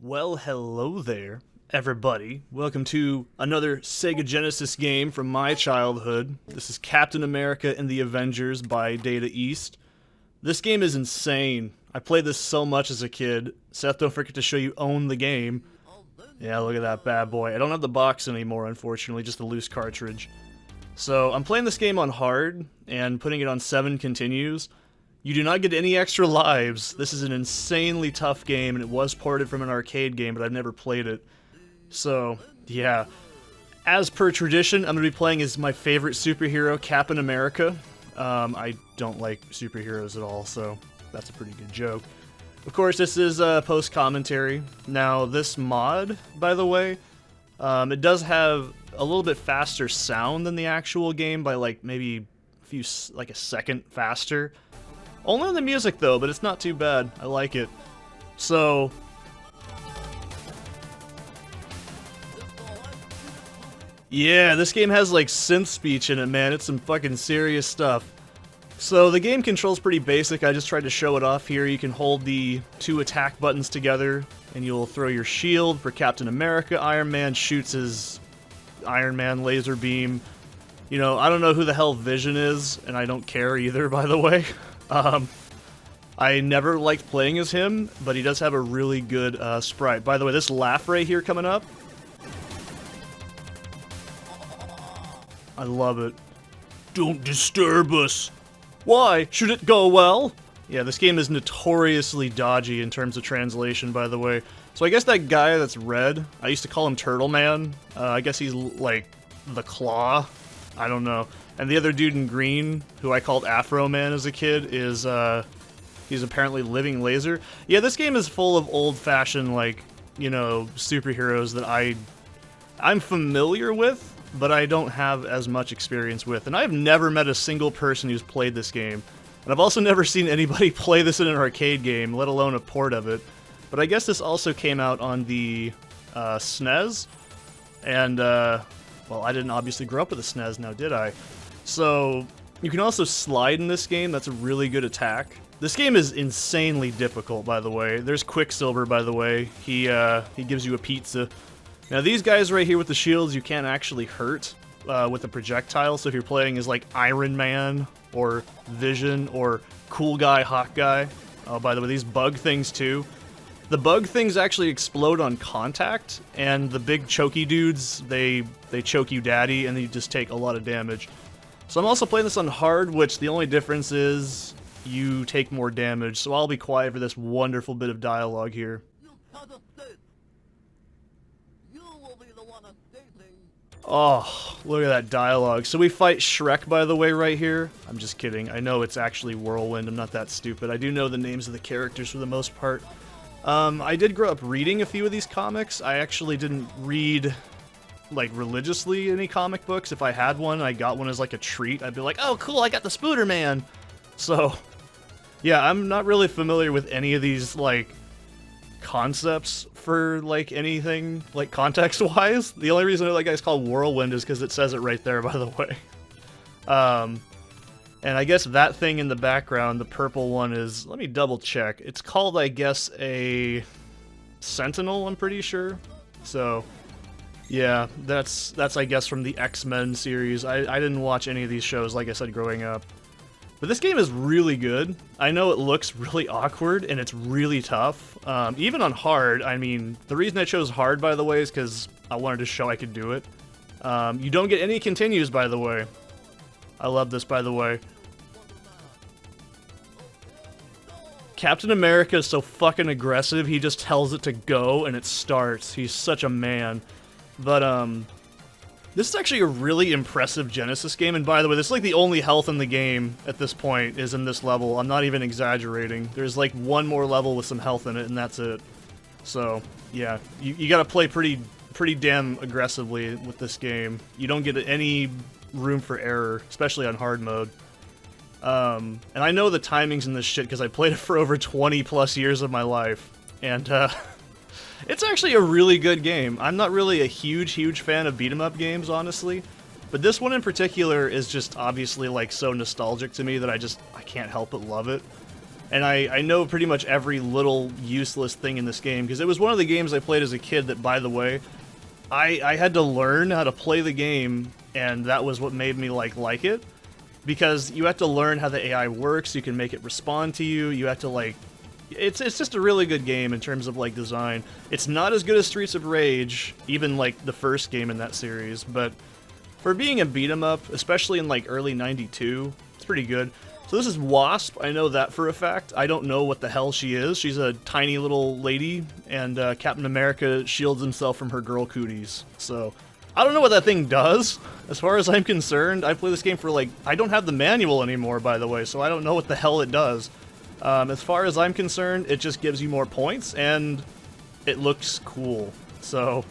Well, hello there, everybody. Welcome to another Sega Genesis game from my childhood. This is Captain America and the Avengers by Data East. This game is insane. I played this so much as a kid. Seth, don't forget to show you own the game. Yeah, look at that bad boy. I don't have the box anymore, unfortunately, just a loose cartridge. So, I'm playing this game on hard, and putting it on 7 continues. You do not get any extra lives. This is an insanely tough game, and it was ported from an arcade game, but I've never played it. So, yeah. As per tradition, I'm going to be playing as my favorite superhero, Captain America. I don't like superheroes at all, so that's a pretty good joke. Of course, this is post-commentary. Now, this mod, by the way, it does have a little bit faster sound than the actual game by, like, maybe a second faster. Only on the music, though, but it's not too bad. I like it. So, yeah, this game has, like, synth speech in it, man. It's some fucking serious stuff. So, the game control's pretty basic. I just tried to show it off here. You can hold the 2 attack buttons together, and you'll throw your shield for Captain America. Iron Man shoots his Iron Man laser beam. You know, I don't know who the hell Vision is, and I don't care either, by the way. I never liked playing as him, but he does have a really good sprite. By the way, this laugh right here coming up, I love it. Don't disturb us. Why? Should it go well? Yeah, this game is notoriously dodgy in terms of translation, by the way. So I guess that guy that's red, I used to call him Turtle Man. I guess he's like the Claw. I don't know. And the other dude in green, who I called Afro Man as a kid, is, he's apparently Living Laser. Yeah, this game is full of old-fashioned, like, you know, superheroes that I'm familiar with, but I don't have as much experience with. And I've never met a single person who's played this game. And I've also never seen anybody play this in an arcade game, let alone a port of it. But I guess this also came out on the SNES, and, well, I didn't obviously grow up with a SNES now, did I? So, you can also slide in this game. That's a really good attack. This game is insanely difficult, by the way. There's Quicksilver, by the way. He gives you a pizza. Now, these guys right here with the shields, you can't actually hurt with a projectile. So if you're playing as, like, Iron Man or Vision or Cool Guy, Hot Guy. Oh, by the way, these bug things, too. The bug things actually explode on contact, and the big chokey dudes, they choke you daddy, and you just take a lot of damage. So I'm also playing this on hard, which the only difference is you take more damage, so I'll be quiet for this wonderful bit of dialogue here. Oh, look at that dialogue. So we fight Shrek, by the way, right here. I'm just kidding. I know it's actually Whirlwind. I'm not that stupid. I do know the names of the characters for the most part. I did grow up reading a few of these comics. I actually didn't read, like, religiously any comic books. If I had one, I got one as, like, a treat. I'd be like, oh, cool, I got the Spooder Man. So, yeah, I'm not really familiar with any of these, like, concepts for, like, anything, like, context-wise. The only reason that guy's called Whirlwind is because it says it right there, by the way. And I guess that thing in the background, the purple one, is... Let me double-check. It's called, I guess, a Sentinel, I'm pretty sure. So, yeah, that's I guess, from the X-Men series. I didn't watch any of these shows, like I said, growing up. But this game is really good. I know it looks really awkward, and it's really tough. Even on hard, I mean, the reason I chose hard, by the way, is because I wanted to show I could do it. You don't get any continues, by the way. I love this, by the way. Captain America is so fucking aggressive, he just tells it to go, and it starts. He's such a man. But, this is actually a really impressive Genesis game, and by the way, this is like the only health in the game at this point is in this level. I'm not even exaggerating. There's like one more level with some health in it, and that's it. So, yeah, you gotta play pretty damn aggressively with this game. You don't get any room for error, especially on hard mode. And I know the timings in this shit because I played it for over 20 plus years of my life, and it's actually a really good game. I'm not really a huge fan of beat-em-up games, honestly, but this one in particular is just obviously like so nostalgic to me that I can't help but love it. And I know pretty much every little useless thing in this game, because it was one of the games I played as a kid that, by the way, I had to learn how to play the game, and that was what made me like it. Because you have to learn how the AI works, you can make it respond to you, you have to like... It's just a really good game in terms of like design. It's not as good as Streets of Rage, even like the first game in that series, but for being a beat 'em up, especially in like early '92, it's pretty good. So this is Wasp, I know that for a fact. I don't know what the hell she is. She's a tiny little lady, and Captain America shields himself from her girl cooties. So, I don't know what that thing does. As far as I'm concerned, I play this game for like... I don't have the manual anymore, by the way, so I don't know what the hell it does. As far as I'm concerned, it just gives you more points, and it looks cool. So,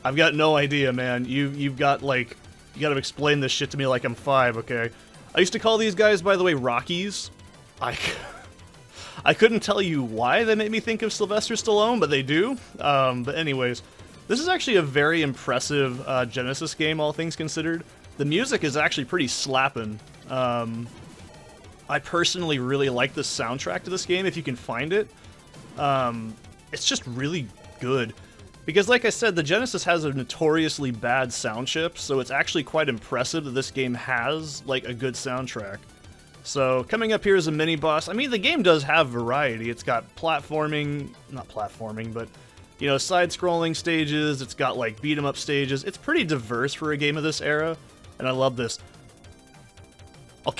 I've got no idea, man. You've got, like... You gotta explain this shit to me like I'm 5, okay? I used to call these guys, by the way, Rockies. I couldn't tell you why they made me think of Sylvester Stallone, but they do. But anyways, this is actually a very impressive Genesis game, all things considered. The music is actually pretty slapping. I personally really like the soundtrack to this game, if you can find it. It's just really good. Because like I said, the Genesis has a notoriously bad sound chip, so it's actually quite impressive that this game has, like, a good soundtrack. So, coming up here is a mini-boss. I mean, the game does have variety. It's got platforming, not platforming, but, you know, side-scrolling stages. It's got, like, beat-em-up stages. It's pretty diverse for a game of this era, and I love this. I'll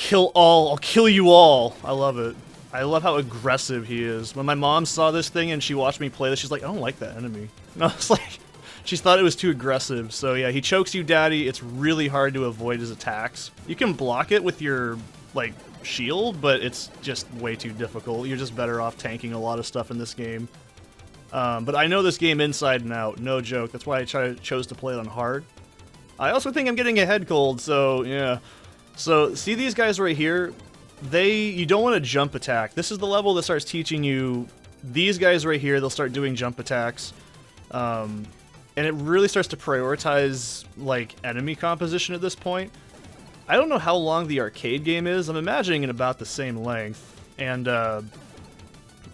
kill you all. I love it. I love how aggressive he is. When my mom saw this thing and she watched me play this, she's like, I don't like that enemy. And I was like, she thought it was too aggressive. So yeah, he chokes you, daddy. It's really hard to avoid his attacks. You can block it with your, like, shield, but it's just way too difficult. You're just better off tanking a lot of stuff in this game. But I know this game inside and out, no joke. That's why I chose to play it on hard. I also think I'm getting a head cold, so yeah. So, see these guys right here? You don't want to jump attack. This is the level that starts teaching you these guys right here. They'll start doing jump attacks. And it really starts to prioritize, like, enemy composition at this point. I don't know how long the arcade game is. I'm imagining it about the same length. And,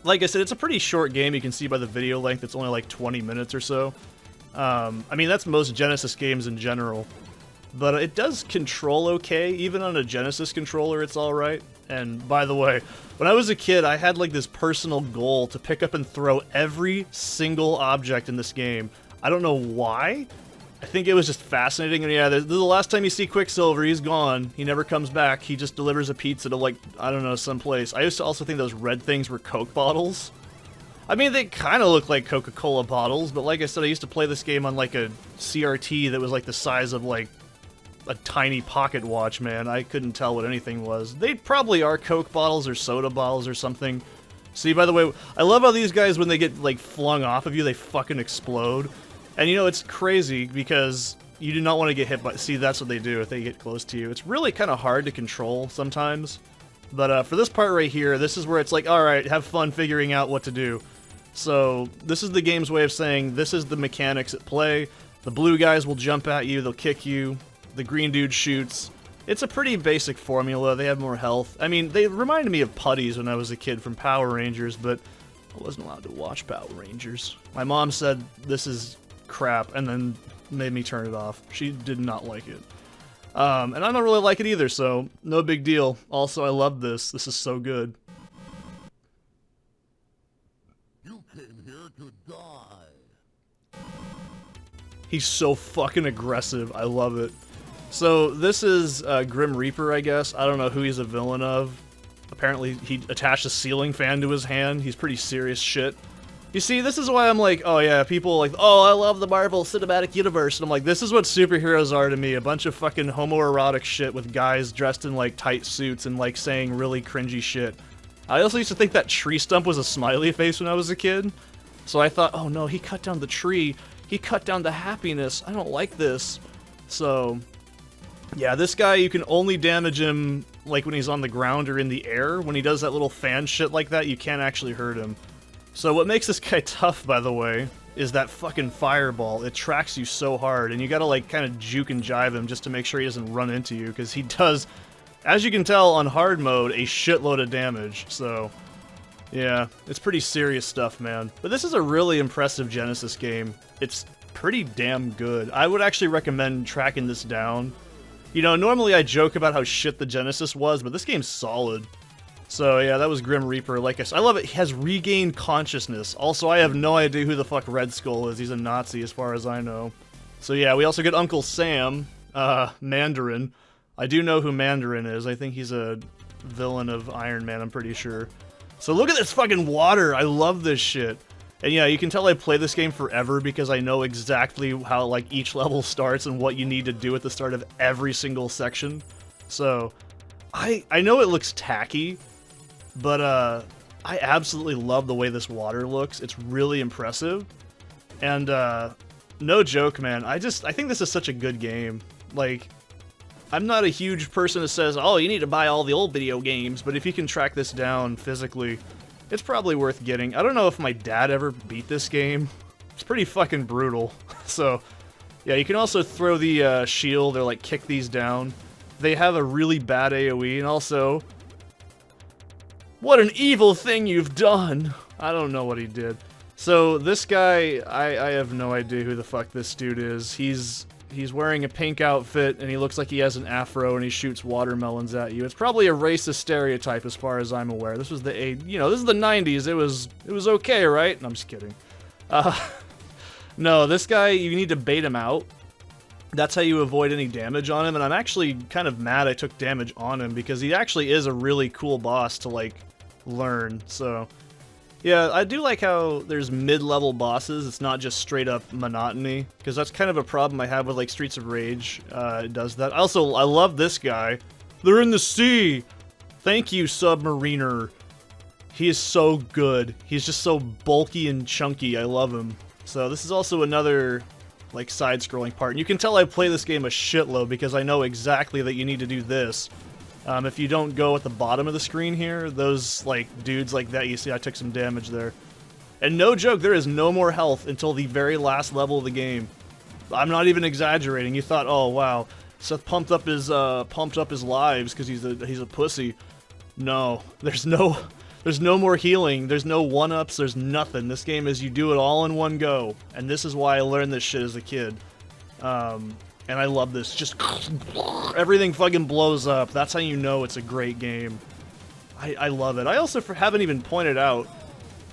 like I said, it's a pretty short game. You can see by the video length, it's only like 20 minutes or so. I mean, that's most Genesis games in general. But it does control okay. Even on a Genesis controller, it's alright. And by the way, when I was a kid, I had like this personal goal to pick up and throw every single object in this game. I don't know why. I think it was just fascinating. And yeah, this is the last time you see Quicksilver. He's gone. He never comes back. He just delivers a pizza to, like, I don't know, someplace. I used to also think those red things were Coke bottles. I mean, they kind of look like Coca-Cola bottles, but like I said, I used to play this game on like a CRT that was like the size of like a tiny pocket watch, man. I couldn't tell what anything was. They probably are Coke bottles or soda bottles or something. See, by the way, I love how these guys, when they get, like, flung off of you, they fucking explode. And, you know, it's crazy because you do not want to get hit by... See, that's what they do if they get close to you. It's really kind of hard to control sometimes. But for this part right here, this is where it's like, alright, have fun figuring out what to do. So, this is the game's way of saying, this is the mechanics at play. The blue guys will jump at you, they'll kick you. The green dude shoots. It's a pretty basic formula. They have more health. I mean, they reminded me of putties when I was a kid from Power Rangers, but I wasn't allowed to watch Power Rangers. My mom said, this is crap, and then made me turn it off. She did not like it. And I don't really like it either, so no big deal. Also, I love this. This is so good. You came here to die. He's so fucking aggressive. I love it. So, this is Grim Reaper, I guess. I don't know who he's a villain of. Apparently, he attached a ceiling fan to his hand. He's pretty serious shit. You see, this is why I'm like, oh yeah, people like, oh, I love the Marvel Cinematic Universe. And I'm like, this is what superheroes are to me. A bunch of fucking homoerotic shit with guys dressed in, like, tight suits and, like, saying really cringy shit. I also used to think that tree stump was a smiley face when I was a kid. So I thought, oh no, he cut down the tree. He cut down the happiness. I don't like this. So... yeah, this guy, you can only damage him, like, when he's on the ground or in the air. When he does that little fan shit like that, you can't actually hurt him. So what makes this guy tough, by the way, is that fucking fireball. It tracks you so hard, and you gotta, like, kind of juke and jive him just to make sure he doesn't run into you, because he does, as you can tell on hard mode, a shitload of damage. So, Yeah, it's pretty serious stuff, man. But this is a really impressive Genesis game. It's pretty damn good. I would actually recommend tracking this down. You know, normally I joke about how shit the Genesis was, but this game's solid. So yeah, that was Grim Reaper. Like I said, I love it. He has regained consciousness. Also, I have no idea who the fuck Red Skull is. He's a Nazi as far as I know. So yeah, we also get Uncle Sam, Mandarin. I do know who Mandarin is. I think he's a villain of Iron Man, I'm pretty sure. So look at this fucking water. I love this shit. And yeah, you can tell I play this game forever because I know exactly how like each level starts and what you need to do at the start of every single section. So I know it looks tacky, but I absolutely love the way this water looks. It's really impressive. And no joke, man. I think this is such a good game. Like, I'm not a huge person that says, oh, you need to buy all the old video games, but if you can track this down physically, it's probably worth getting. I don't know if my dad ever beat this game. It's pretty fucking brutal. So, yeah, you can also throw the shield or, like, kick these down. They have a really bad AoE, and also, what an evil thing you've done! I don't know what he did. So, this guy, I have no idea who the fuck this dude is. He's wearing a pink outfit, and he looks like he has an afro, and he shoots watermelons at you. It's probably a racist stereotype, as far as I'm aware. This was the, you know, this is the 90s. It was okay, right? I'm just kidding. No, this guy, you need to bait him out. That's how you avoid any damage on him, and I'm actually kind of mad I took damage on him, because he actually is a really cool boss to, like, learn, so... Yeah, I do like how there's mid-level bosses. It's not just straight-up monotony, because that's kind of a problem I have with, like, Streets of Rage. It does that. Also, I love this guy. They're in the sea! Thank you, Submariner. He is so good. He's just so bulky and chunky. I love him. So this is also another, like, side-scrolling part. And you can tell I play this game a shitload, because I know exactly that you need to do this. If you don't go at the bottom of the screen here, those, like, dudes like that, you see I took some damage there. And no joke, there is no more health until the very last level of the game. I'm not even exaggerating. You thought, oh, wow, Seth pumped up his lives because he's a pussy. No, there's no more healing, there's no one-ups, there's nothing. This game is you do it all in one go. And this is why I learned this shit as a kid. And I love this. Just everything fucking blows up. That's how you know it's a great game. I love it. I also haven't even pointed out...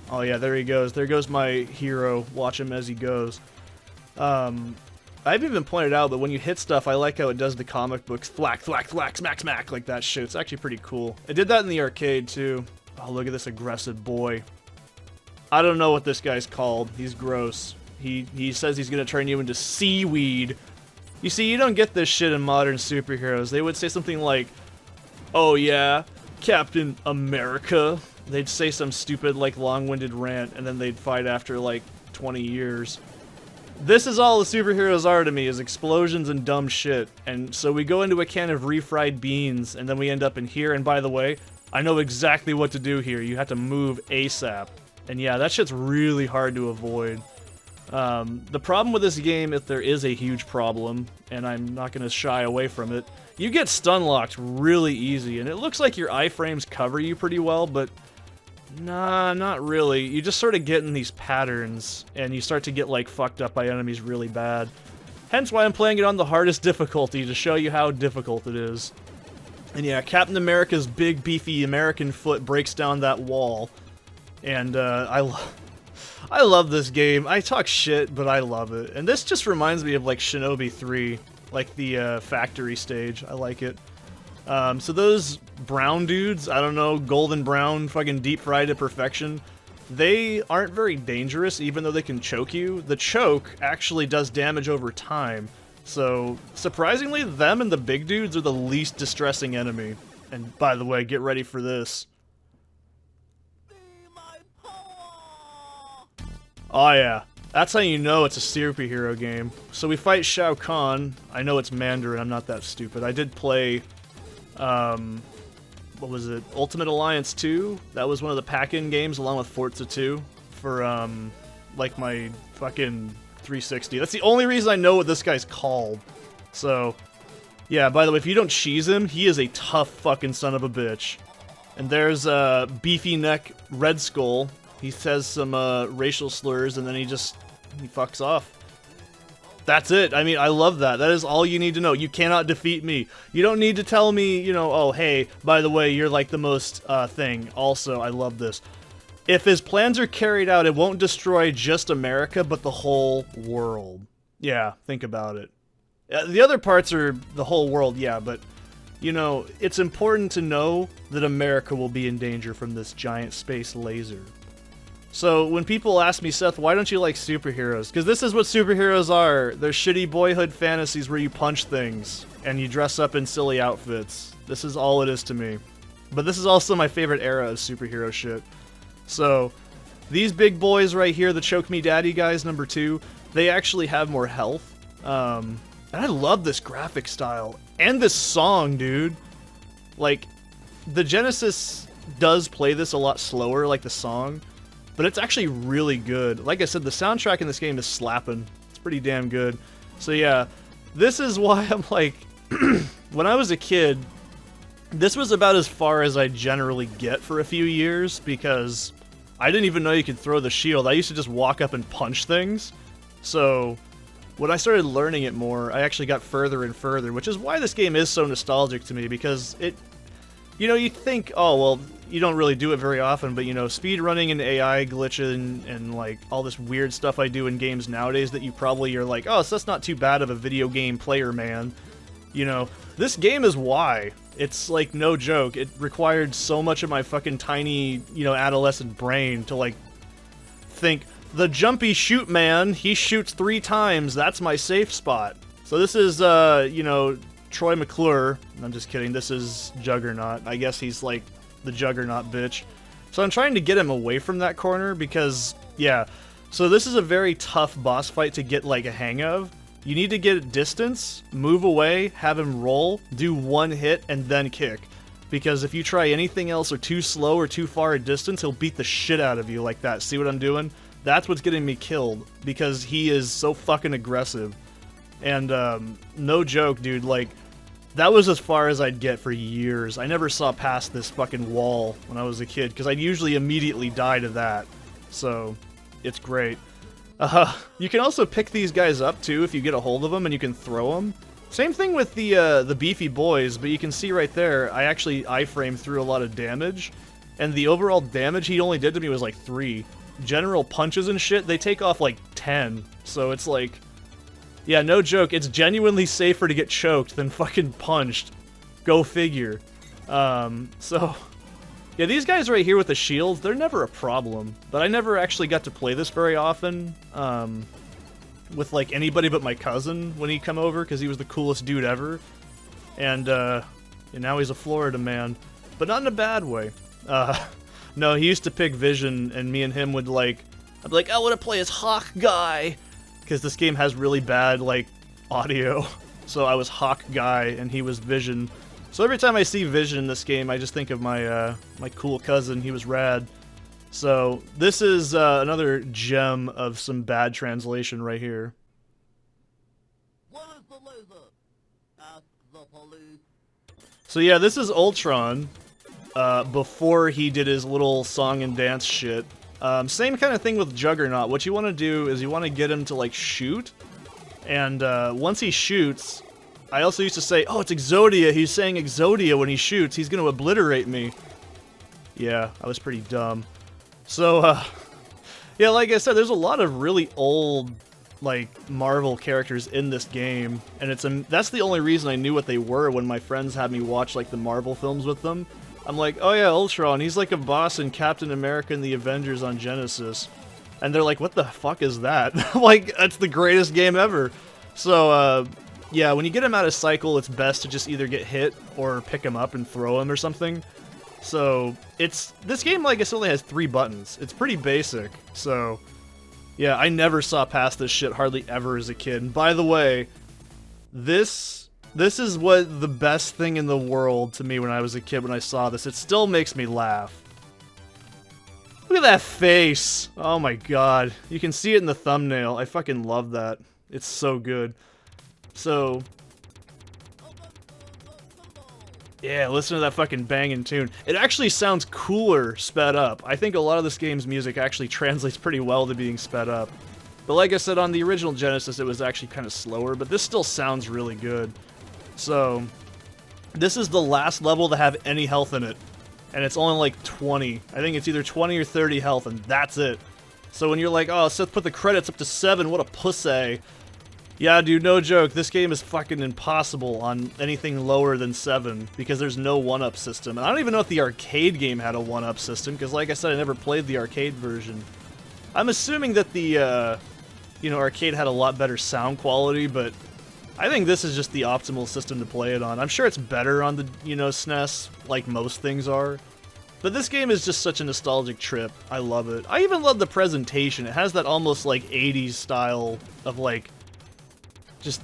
Oh yeah, there he goes. There goes my hero. Watch him as he goes. I haven't even pointed out that when you hit stuff, I like how it does the comic books. Thwack, thwack, thwack, smack, smack, like that shit. It's actually pretty cool. I did that in the arcade, too. Oh, look at this aggressive boy. I don't know what this guy's called. He's gross. He says he's gonna turn you into seaweed. You see, you don't get this shit in modern superheroes. They would say something like, oh yeah, Captain America. They'd say some stupid, like, long-winded rant, and then they'd fight after, like, 20 years. This is all the superheroes are to me, is explosions and dumb shit. And so we go into a can of refried beans, and then we end up in here, and by the way, I know exactly what to do here. You have to move ASAP. And yeah, that shit's really hard to avoid. The problem with this game, if there is a huge problem, and I'm not going to shy away from it, you get stun locked really easy, and it looks like your iframes cover you pretty well, but nah, not really. You just sort of get in these patterns, and you start to get, like, fucked up by enemies really bad. Hence why I'm playing it on the hardest difficulty, to show you how difficult it is. And yeah, Captain America's big, beefy American foot breaks down that wall, and I love this game. I talk shit, but I love it. And this just reminds me of, like, Shinobi 3, like the factory stage. I like it. So those brown dudes, I don't know, golden brown, fucking deep fried to perfection, they aren't very dangerous, even though they can choke you. The choke actually does damage over time. So, surprisingly, them and the big dudes are the least distressing enemy. And by the way, get ready for this. Oh yeah, that's how you know it's a superhero game. So we fight Shao Kahn. I know it's Mandarin, I'm not that stupid. I did play, what was it, Ultimate Alliance 2? That was one of the pack-in games along with Forza 2 for, like my fucking 360. That's the only reason I know what this guy's called. So, yeah, by the way, if you don't cheese him, he is a tough fucking son of a bitch. And there's beefy neck Red Skull. He says some racial slurs and then he fucks off. That's it. I mean, I love that. That is all you need to know. You cannot defeat me. You don't need to tell me, you know, oh, hey, by the way, you're like the most thing. Also, I love this. If his plans are carried out, it won't destroy just America, but the whole world. Yeah, think about it. The other parts are the whole world, yeah, but, you know, it's important to know that America will be in danger from this giant space laser. So when people ask me, Seth, why don't you like superheroes? Because this is what superheroes are. They're shitty boyhood fantasies where you punch things and you dress up in silly outfits. This is all it is to me. But this is also my favorite era of superhero shit. So these big boys right here, the Choke Me Daddy guys, number 2, they actually have more health. And I love this graphic style. And this song, dude. Like, the Genesis does play this a lot slower, like the song. But it's actually really good. Like I said, the soundtrack in this game is slapping. It's pretty damn good. So yeah, this is why I'm like, when I was a kid, this was about as far as I generally get for a few years, because I didn't even know you could throw the shield. I used to just walk up and punch things. So when I started learning it more, I actually got further and further, which is why this game is so nostalgic to me, because it, you know, you think, oh, well, you don't really do it very often, but, you know, speedrunning and AI glitching and, like, all this weird stuff I do in games nowadays that you probably are like, oh, so that's not too bad of a video game player, man. You know, this game is why. It's, like, no joke. It required so much of my fucking tiny, you know, adolescent brain to, like, think, the jumpy shoot man, he shoots 3 times, that's my safe spot. So this is, you know, Troy McClure. I'm just kidding, this is Juggernaut. I guess he's, like, the Juggernaut bitch. So I'm trying to get him away from that corner because, yeah. So this is a very tough boss fight to get, like, a hang of. You need to get distance, move away, have him roll, do 1 hit, and then kick. Because if you try anything else or too slow or too far a distance, he'll beat the shit out of you like that. See what I'm doing? That's what's getting me killed, because he is so fucking aggressive. And, no joke, dude, like, that was as far as I'd get for years. I never saw past this fucking wall when I was a kid, because I'd usually immediately die to that. So, it's great. You can also pick these guys up, too, if you get a hold of them, and you can throw them. Same thing with the beefy boys, but you can see right there, I actually iframed through a lot of damage, and the overall damage he only did to me was like 3. General punches and shit, they take off like 10, so it's like... Yeah, no joke, it's genuinely safer to get choked than fucking punched. Go figure. So... Yeah, these guys right here with the shields, they're never a problem. But I never actually got to play this very often, with, like, anybody but my cousin when he'd come over, because he was the coolest dude ever. And now he's a Florida man. But not in a bad way. No, he used to pick Vision, and me and him would, like... I'd be like, I want to play as Hawk Guy! Because this game has really bad, like, audio. So I was Hawk Guy, and he was Vision. So every time I see Vision in this game, I just think of my, my cool cousin. He was rad. So this is another gem of some bad translation right here. What is the laser? Ask the police. So yeah, this is Ultron, before he did his little song and dance shit. Same kind of thing with Juggernaut. What you want to do is you want to get him to, like, shoot. And once he shoots, I also used to say, oh, it's Exodia. He's saying Exodia when he shoots. He's going to obliterate me. Yeah, I was pretty dumb. So, yeah, like I said, there's a lot of really old, like, Marvel characters in this game. And that's the only reason I knew what they were when my friends had me watch, like, the Marvel films with them. I'm like, oh yeah, Ultron, he's like a boss in Captain America and the Avengers on Genesis. And they're like, what the fuck is that? I'm like, that's the greatest game ever. So, yeah, when you get him out of cycle, it's best to just either get hit or pick him up and throw him or something. So, this game, like I said, only has 3 buttons. It's pretty basic. So, yeah, I never saw past this shit hardly ever as a kid. And by the way, this is what the best thing in the world to me when I was a kid when I saw this. It still makes me laugh. Look at that face! Oh my god. You can see it in the thumbnail. I fucking love that. It's so good. So... Yeah, listen to that fucking banging tune. It actually sounds cooler sped up. I think a lot of this game's music actually translates pretty well to being sped up. But like I said, on the original Genesis, it was actually kind of slower, but this still sounds really good. So, this is the last level to have any health in it. And it's only like 20. I think it's either 20 or 30 health, and that's it. So when you're like, oh, Seth put the credits up to 7, what a pussy. Yeah, dude, no joke. This game is fucking impossible on anything lower than 7 because there's no 1-up system. And I don't even know if the arcade game had a 1-up system because, like I said, I never played the arcade version. I'm assuming that the, arcade had a lot better sound quality, but I think this is just the optimal system to play it on. I'm sure it's better on the, SNES, like most things are. But this game is just such a nostalgic trip. I love it. I even love the presentation. It has that almost, like, 80s style of, like,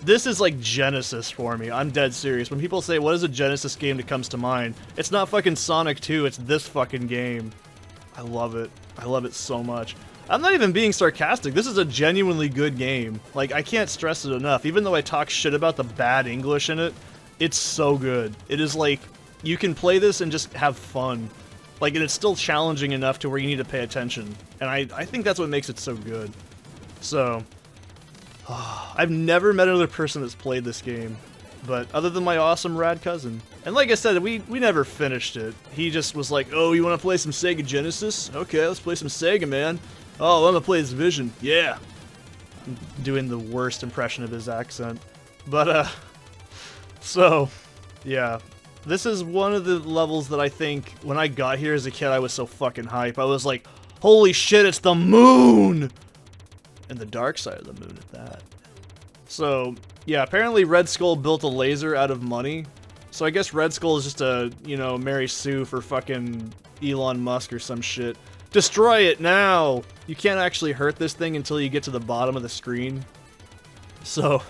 this is like Genesis for me. I'm dead serious. When people say, what is a Genesis game that comes to mind? It's not fucking Sonic 2, it's this fucking game. I love it. I love it so much. I'm not even being sarcastic. This is a genuinely good game. Like, I can't stress it enough. Even though I talk shit about the bad English in it, it's so good. It is like, you can play this and just have fun. Like, and it's still challenging enough to where you need to pay attention. And I think that's what makes it so good. So, I've never met another person that's played this game, but other than my awesome rad cousin. And like I said, we never finished it. He just was like, oh, you want to play some Sega Genesis? Okay, let's play some Sega, man. Oh, I'm gonna play this Vision. Yeah. I'm doing the worst impression of his accent. But, so, yeah. This is one of the levels that I think, when I got here as a kid, I was so fucking hype. I was like, holy shit, it's the moon! And the dark side of the moon at that. So, yeah, apparently Red Skull built a laser out of money. So I guess Red Skull is just a, Mary Sue for fucking Elon Musk or some shit. Destroy it now! You can't actually hurt this thing until you get to the bottom of the screen. So,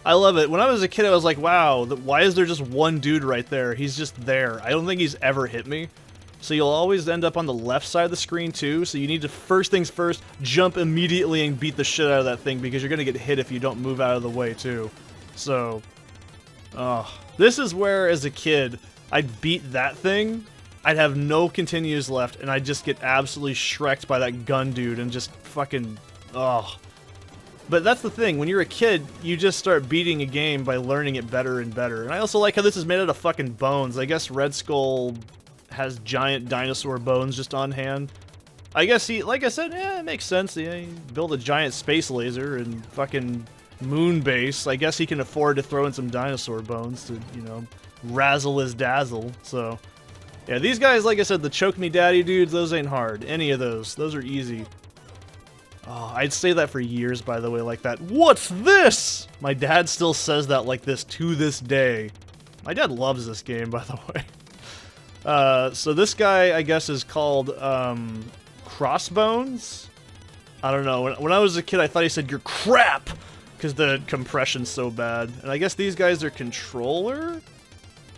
I love it. When I was a kid, I was like, wow, why is there just one dude right there? He's just there. I don't think he's ever hit me. So you'll always end up on the left side of the screen too, so you need to, first things first, jump immediately and beat the shit out of that thing because you're gonna get hit if you don't move out of the way too. So, this is where, as a kid, I'd beat that thing, I'd have no continues left, and I'd just get absolutely shreked by that gun dude and just fucking, But that's the thing, when you're a kid, you just start beating a game by learning it better and better. And I also like how this is made out of fucking bones. I guess Red Skull has giant dinosaur bones just on hand. I guess he, like I said, it makes sense. He built a giant space laser and fucking moon base. I guess he can afford to throw in some dinosaur bones to, razzle his dazzle. So, yeah, these guys, like I said, the choke me daddy dudes, those ain't hard. Any of those. Those are easy. Oh, I'd say that for years, by the way, like that. What's this? My dad still says that like this to this day. My dad loves this game, by the way. So this guy, I guess, is called, Crossbones? I don't know. When I was a kid, I thought he said, you're crap! Because the compression's so bad. And I guess these guys are controller?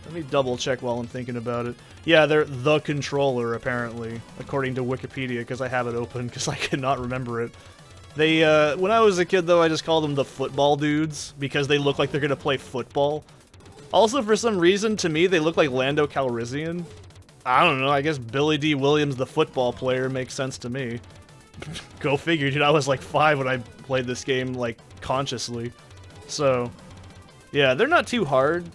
Let me double check while I'm thinking about it. Yeah, they're the controller, apparently, according to Wikipedia, because I have it open, because I cannot remember it. They, when I was a kid, though, I just called them the football dudes, because they look like they're gonna play football. Also, for some reason, to me, they look like Lando Calrissian. I don't know, I guess Billy D. Williams, the football player, makes sense to me. Go figure, dude, I was like 5 when I played this game, like, consciously. So, yeah, they're not too hard.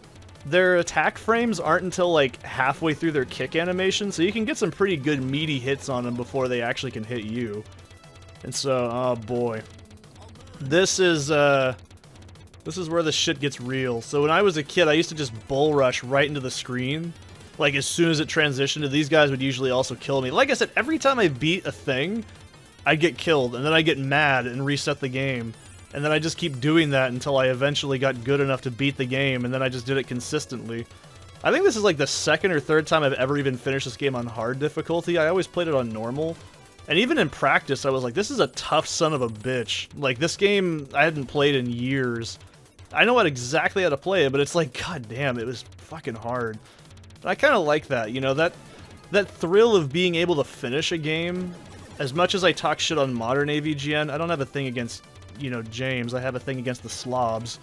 Their attack frames aren't until, like, halfway through their kick animation, so you can get some pretty good meaty hits on them before they actually can hit you. And so, oh boy. This is where the shit gets real. So when I was a kid, I used to just bull rush right into the screen. Like, as soon as it transitioned, these guys would usually also kill me. Like I said, every time I beat a thing, I'd get killed, and then I'd get mad and reset the game. And then I just keep doing that until I eventually got good enough to beat the game, and then I just did it consistently. I think this is like the second or third time I've ever even finished this game on hard difficulty. I always played it on normal. And even in practice, I was like, this is a tough son of a bitch. Like, this game I hadn't played in years. I know exactly how to play it, but it's like, god damn, it was fucking hard. And I kind of like that, you know, that thrill of being able to finish a game. As much as I talk shit on modern AVGN, I don't have a thing against, you know, James. I have a thing against the slobs.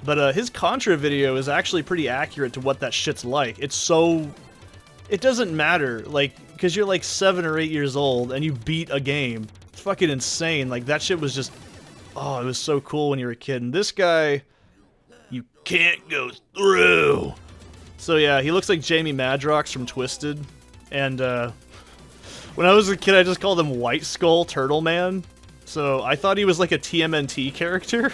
But his Contra video is actually pretty accurate to what that shit's like. It's so... It doesn't matter, like, because you're like 7 or 8 years old and you beat a game. It's fucking insane. Like, that shit was just... Oh, it was so cool when you were a kid. And this guy... You can't go through! So yeah, he looks like Jamie Madrox from Twisted. And, when I was a kid, I just called him White Skull Turtle Man. So I thought he was like a TMNT character.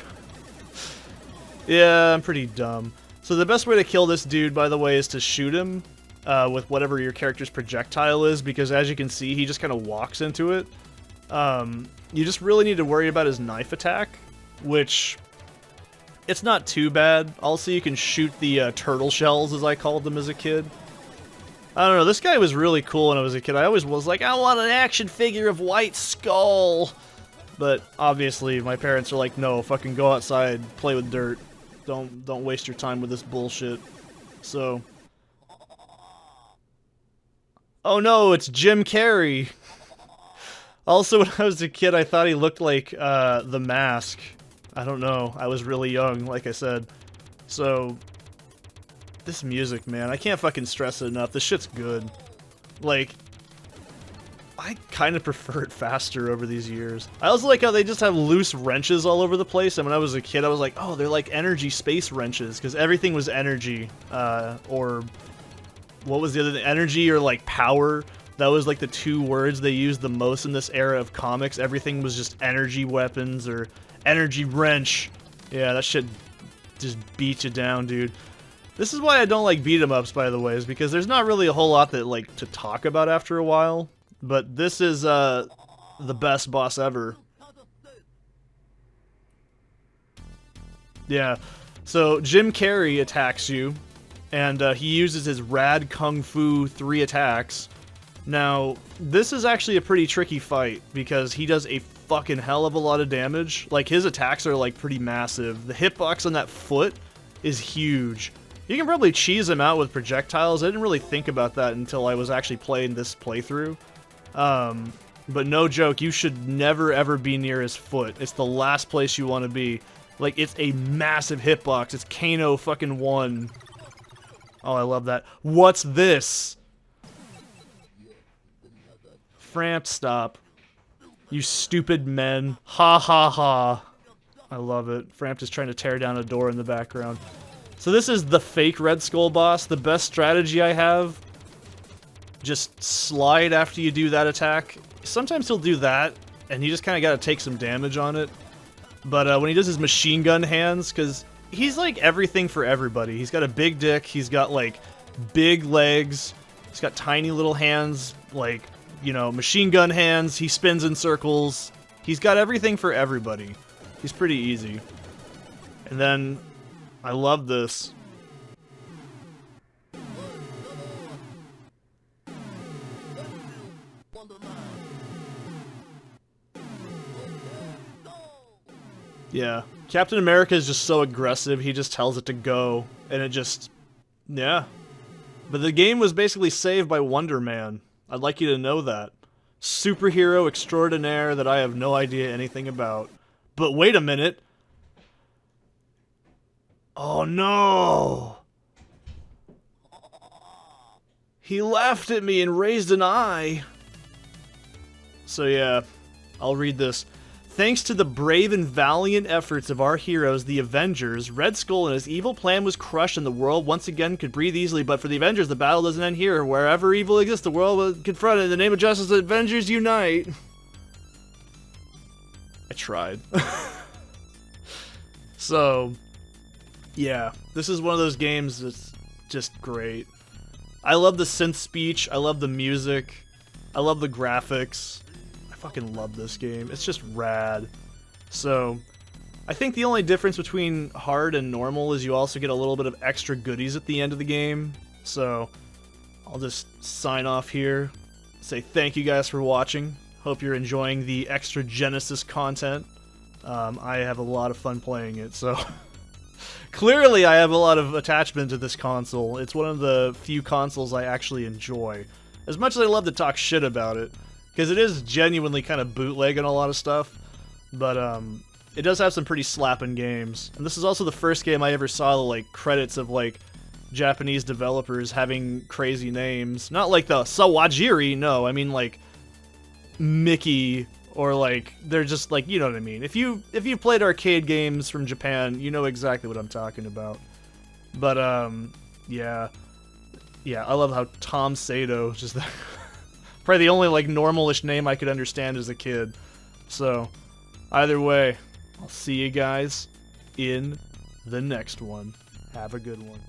Yeah, I'm pretty dumb. So the best way to kill this dude, by the way, is to shoot him with whatever your character's projectile is, because as you can see, he just kind of walks into it. You just really need to worry about his knife attack, which... It's not too bad. Also, you can shoot the turtle shells, as I called them as a kid. I don't know, this guy was really cool when I was a kid. I always was like, I want an action figure of White Skull! But obviously, my parents are like, no, fucking go outside, play with dirt. Don't waste your time with this bullshit. So... Oh no, it's Jim Carrey! Also, when I was a kid, I thought he looked like The Mask. I don't know. I was really young, like I said. So, this music, man, I can't fucking stress it enough. This shit's good. Like, I kind of prefer it faster over these years. I also like how they just have loose wrenches all over the place, and when I was a kid, I was like, oh, they're like energy space wrenches, because everything was energy, or... What was the other thing? Energy or, like, power. That was, like, the two words they used the most in this era of comics. Everything was just energy weapons, or... Energy wrench. Yeah, that shit just beats you down, dude. This is why I don't like beat-em-ups, by the way, is because there's not really a whole lot that, like, to talk about after a while. But this is, the best boss ever. Yeah. So, Jim Carrey attacks you, and, he uses his rad kung fu 3 attacks. Now, this is actually a pretty tricky fight, because he does a fucking hell of a lot of damage. Like, his attacks are, like, pretty massive. The hitbox on that foot is huge. You can probably cheese him out with projectiles. I didn't really think about that until I was actually playing this playthrough. But no joke, you should never ever be near his foot. It's the last place you want to be. Like, it's a massive hitbox. It's Kano fucking 1. Oh, I love that. What's this? Framp, stop. You stupid men. Ha ha ha. I love it. Framp is trying to tear down a door in the background. So this is the fake Red Skull boss. The best strategy I have. Just slide after you do that attack. Sometimes he'll do that, and you just kind of got to take some damage on it. But when he does his machine gun hands, because he's like everything for everybody. He's got a big dick. He's got like big legs. He's got tiny little hands, like... You know, machine gun hands, he spins in circles. He's got everything for everybody. He's pretty easy. And then, I love this. Yeah. Captain America is just so aggressive, he just tells it to go. And it just... Yeah. But the game was basically saved by Wonder Man. I'd like you to know that. Superhero extraordinaire that I have no idea anything about. But wait a minute. Oh no! He laughed at me and raised an eye. So yeah, I'll read this. Thanks to the brave and valiant efforts of our heroes, the Avengers, Red Skull and his evil plan was crushed and the world once again could breathe easily. But for the Avengers, the battle doesn't end here. Wherever evil exists, the world will confront it. In the name of justice, the Avengers unite! I tried. So, yeah. This is one of those games that's just great. I love the synth speech. I love the music. I love the graphics. Fucking love this game. It's just rad. So, I think the only difference between hard and normal is you also get a little bit of extra goodies at the end of the game. So, I'll just sign off here. Say thank you guys for watching. Hope you're enjoying the extra Genesis content. I have a lot of fun playing it, so... Clearly I have a lot of attachment to this console. It's one of the few consoles I actually enjoy. As much as I love to talk shit about it. Because it is genuinely kind of bootlegging a lot of stuff. But, it does have some pretty slapping games. And this is also the first game I ever saw the, like, credits of, like, Japanese developers having crazy names. Not like the Sawajiri, no, I mean, like, Mickey, or, like, they're just, like, you know what I mean. If you've played arcade games from Japan, you know exactly what I'm talking about. But, yeah. Yeah, I love how Tom Sato, just probably the only, like, normalish name I could understand as a kid. So, either way, I'll see you guys in the next one. Have a good one.